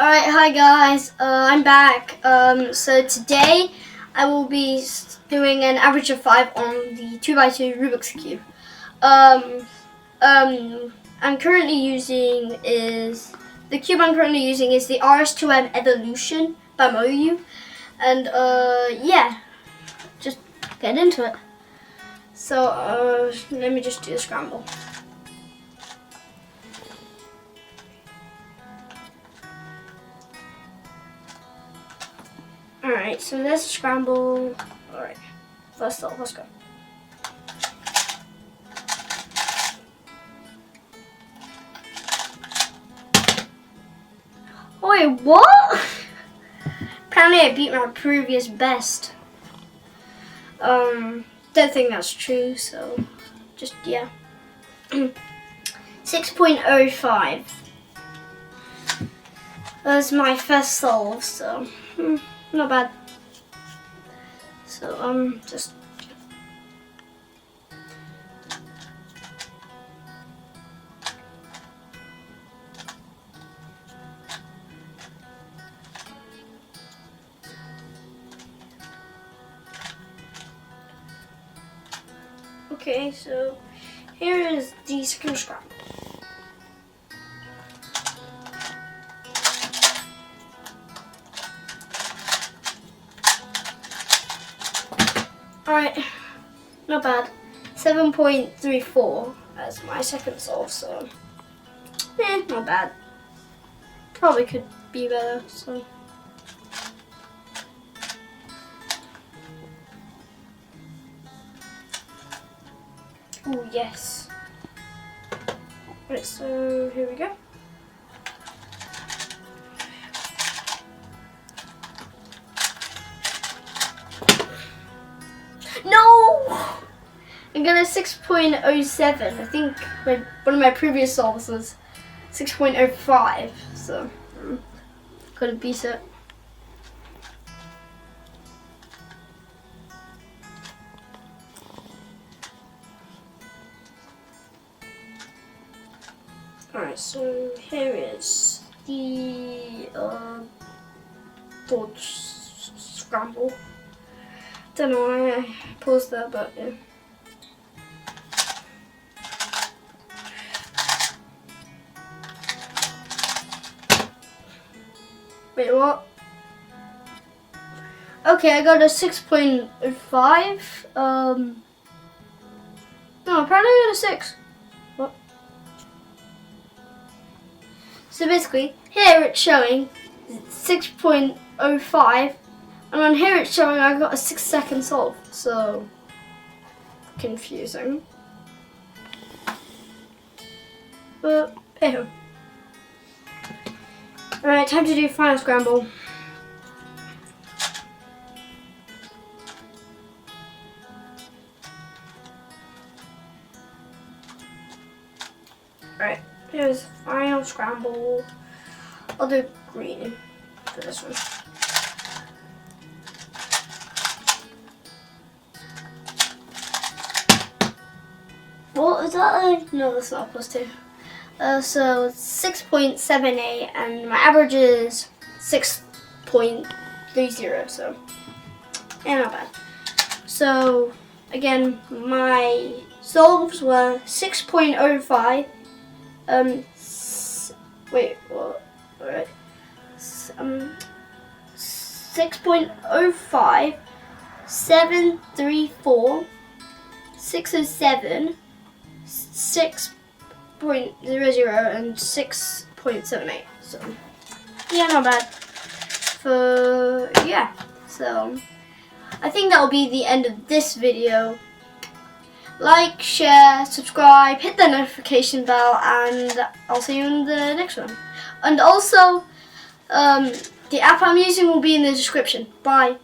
Alright, hi guys, I'm back. So today I will be doing an average of 5 on the 2x2 Rubik's Cube. I'm currently using the cube I'm currently using is the RS2M Evolution by Moyu. And yeah, just get into it. So let me just do a scramble. Alright, so let's scramble. Alright, first off, let's go. Wait, what? Apparently I beat my previous best. Don't think that's true, so just, yeah. 6.05. That was my first solve, so not bad. So just okay, so here is the second scramble. Alright, not bad. 7.34 as my second solve, so not bad. Probably could be better, so. Oh yes. Right, so here we go. No! I got a 6.07. I think one of my previous solves was 6.05, so couldn't beat it. Alright, so here is the thought scramble. Don't know why I paused there, but yeah. Wait, what? Okay, I got a 6.05. No, apparently I got a 6. What? So basically, here it's showing 6.05. And on here it's showing I got a 6-second solve, so confusing. But hey. Alright, time to do final scramble. Alright, here's final scramble. I'll do green for this one. What is that? No, that's not plus 2. So 6.78, and my average is 6.30. So, yeah, not bad. So again, my solves were 6.05. Wait, what? Alright. 6.05, 734, 607. 6.00 and 6.78. So yeah, not bad. So I think that will be the end of this video. Like, share, subscribe, hit the notification bell, and I'll see you in the next one. And also, the app I'm using will be in the description. Bye.